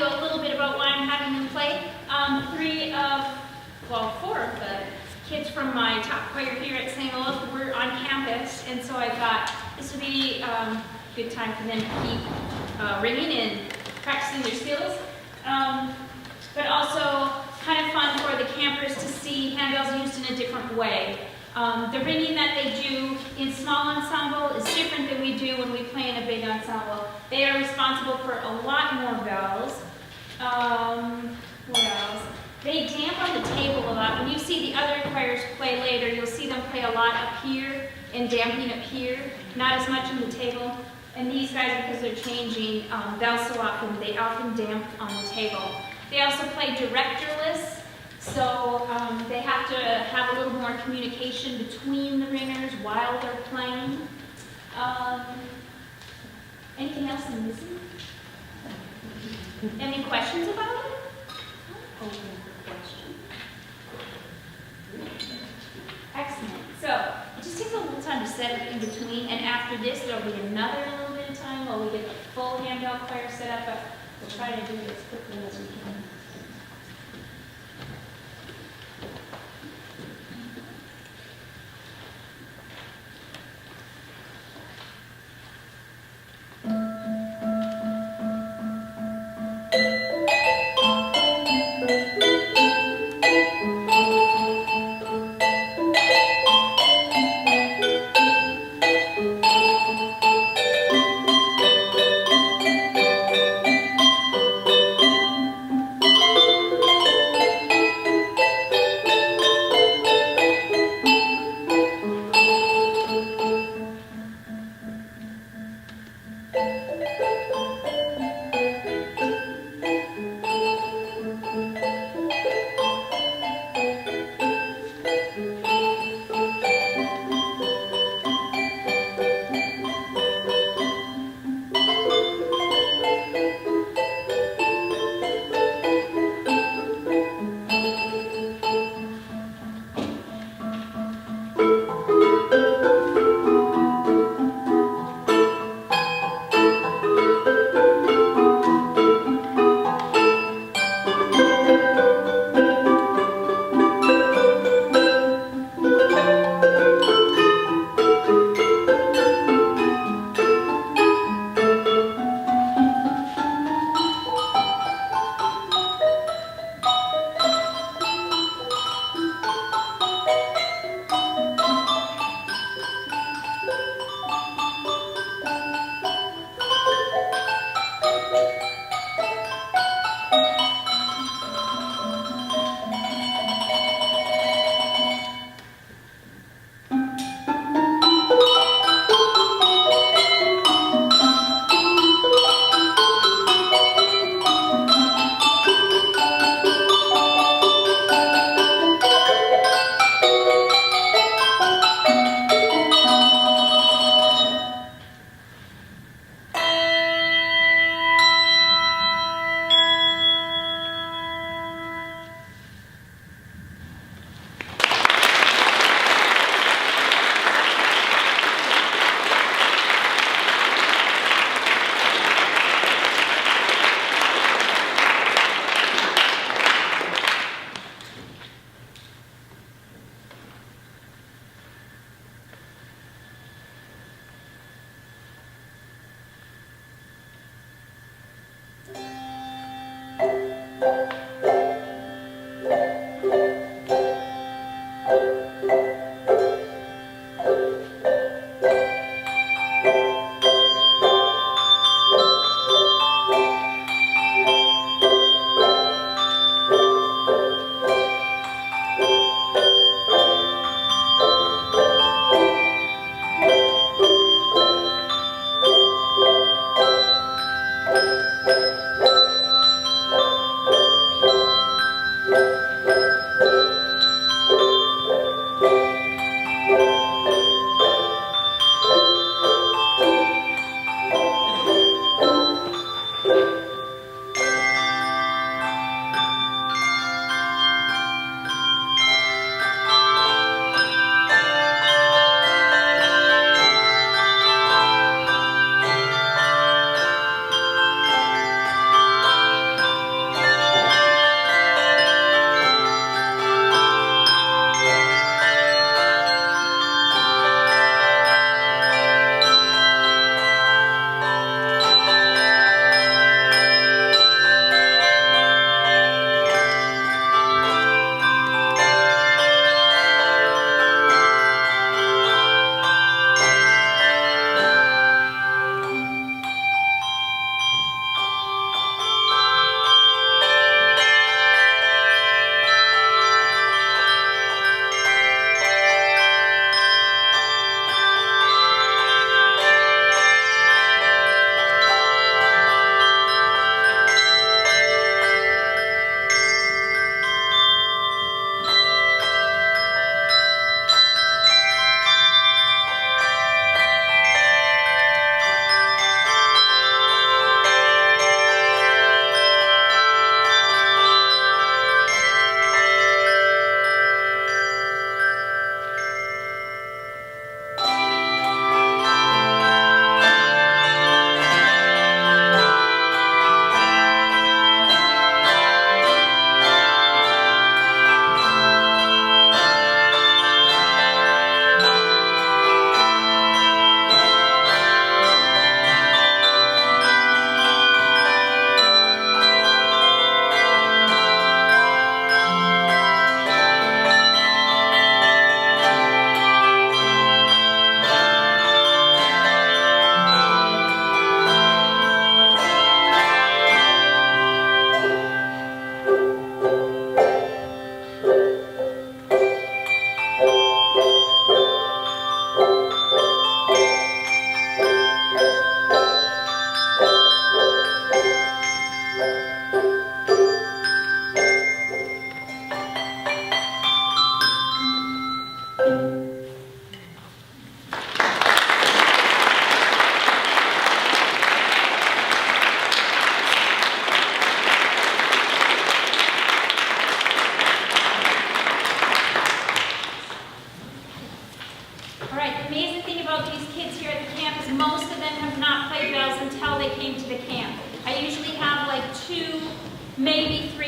you a little bit about why I'm having them play. Four of the kids from my top choir here at St. Olaf were on campus, and so I thought this would be a good time for them to keep ringing and practicing their skills. But also kind of fun for the campers to see handbells used in a different way. The ringing that they do in small ensemble is different than we do when we play in a big ensemble. They are responsible for a lot more bells. What else? They damp on the table a lot. When you see the other choirs play later, you'll see them play a lot up here and damping up here, not as much on the table. And these guys, because they're changing bells so often, they often damp on the table. They also play directorless, so they have to have a little more communication between the ringers while they're playing. Anything else I'm missing? Any questions about it? Open for question. Excellent. So it just takes a little time to set it in between, and after this there'll be another little bit of time while we get the full handbell choir set up, but we'll try to do it as quickly as we can.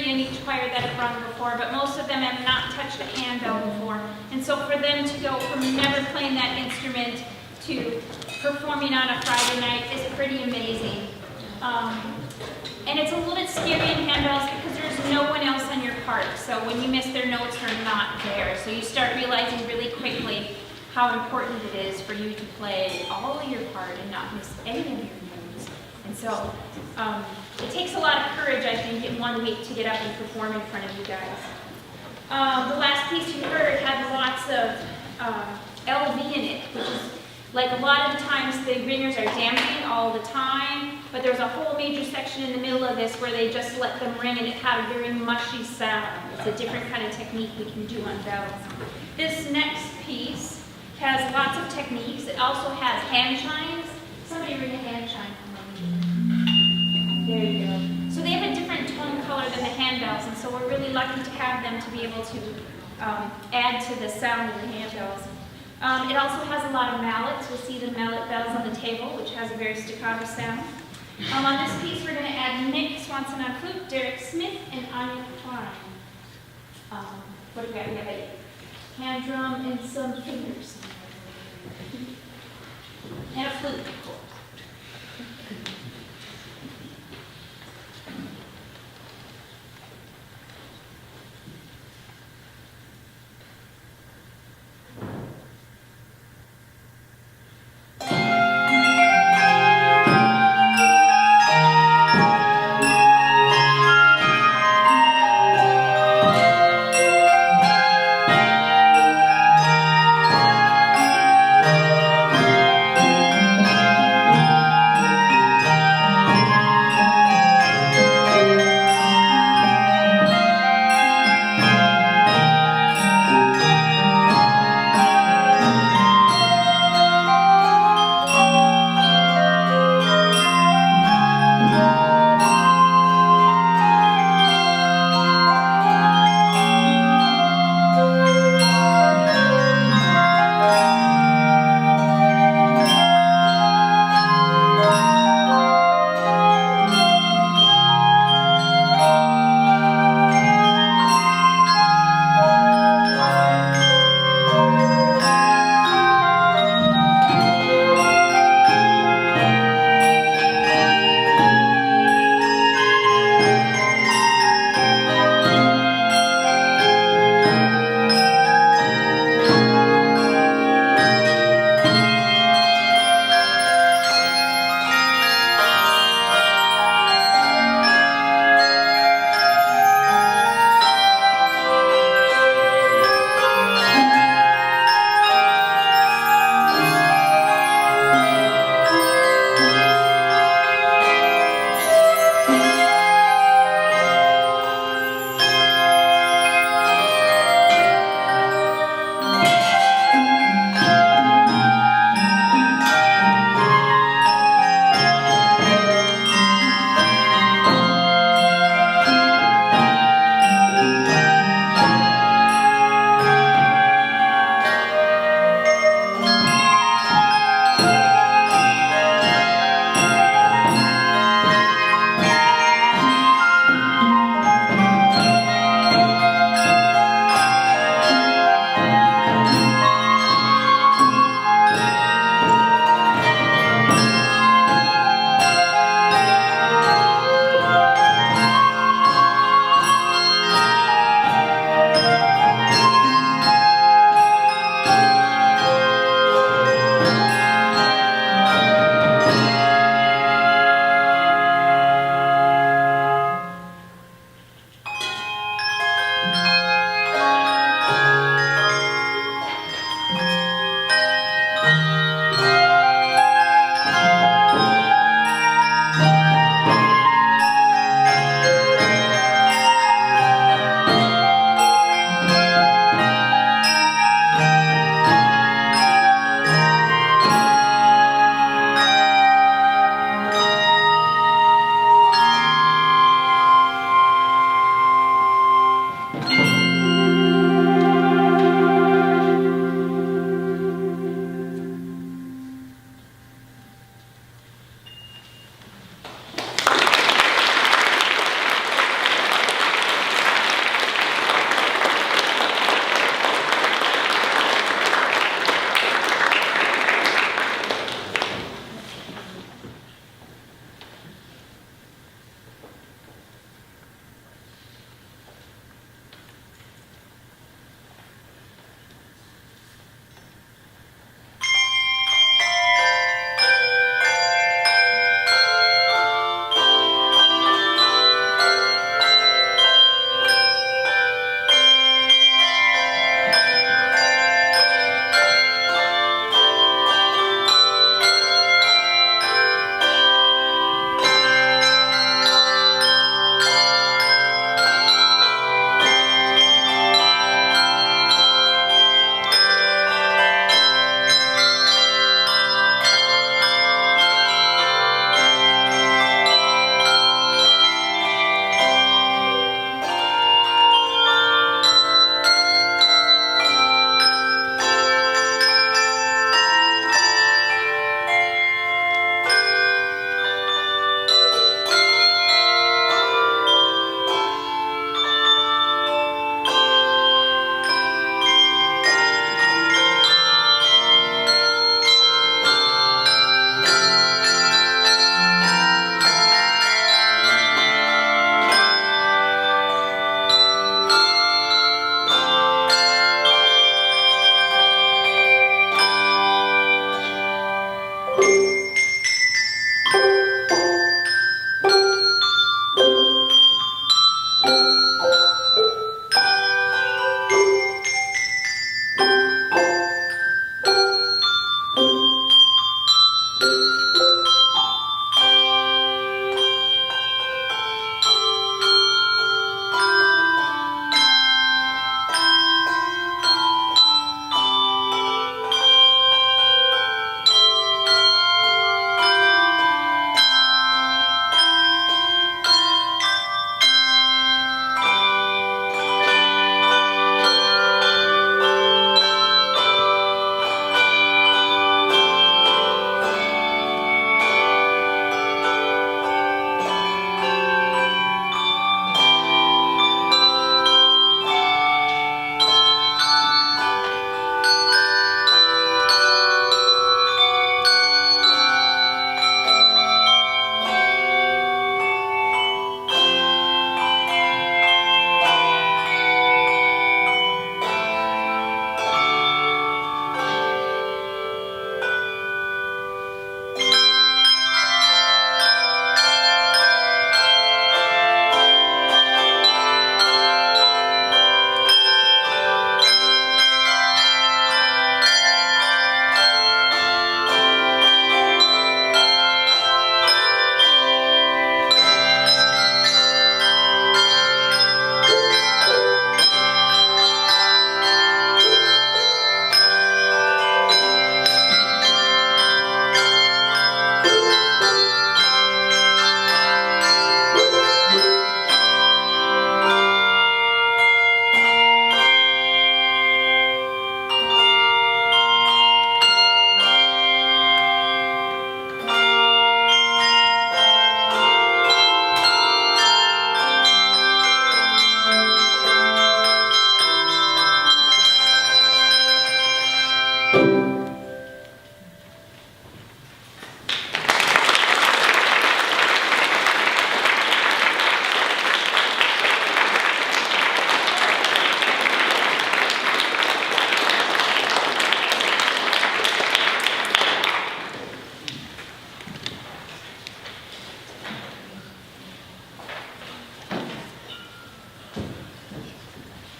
3 in each choir that have rung before, but most of them have not touched a handbell before. And so for them to go from never playing that instrument to performing on a Friday night is pretty amazing. And it's a little bit scary in handbells because there's no one else on your part. So when you miss, their notes are not there. So you start realizing really quickly how important it is for you to play all of your part and not miss any of your notes. And so it takes a lot of courage, I think, in 1 week to get up and perform in front of you guys. The last piece you heard had lots of LV in it, which is like a lot of the times the ringers are dancing all the time, but there's a whole major section in the middle of this where they just let them ring and it had a very mushy sound. It's a different kind of technique we can do on bells. This next piece has lots of techniques. It also has hand chimes. Somebody ring a hand chime for me. There you go. So they have a different tone color than the handbells, and so we're really lucky to have them to be able to add to the sound of the handbells. It also has a lot of mallets. We'll see the mallet bells on the table, which has a very staccato sound. On this piece, we're going to add Nick Swanson on flute, Derek Smith, and Anya Klein. What do we have? We have a hand drum and some fingers. And a flute, of course.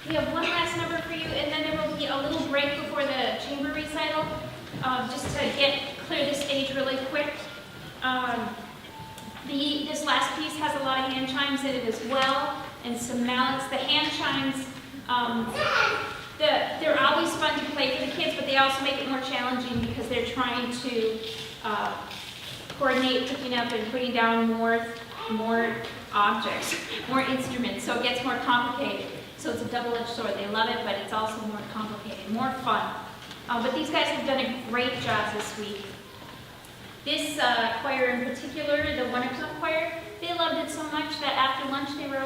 We have one last number for you, and then there will be a little break before the chamber recital, just to clear the stage really quick. This last piece has a lot of hand chimes in it as well, and some mallets. The hand chimes, they're always fun to play for the kids, but they also make it more challenging because they're trying to coordinate picking up and putting down more objects, more instruments, so it gets more complicated. So it's a double-edged sword. They love it, but it's also more complicated, more fun. But these guys have done a great job this week. This choir in particular, the 1 o'clock choir, they loved it so much that after lunch they were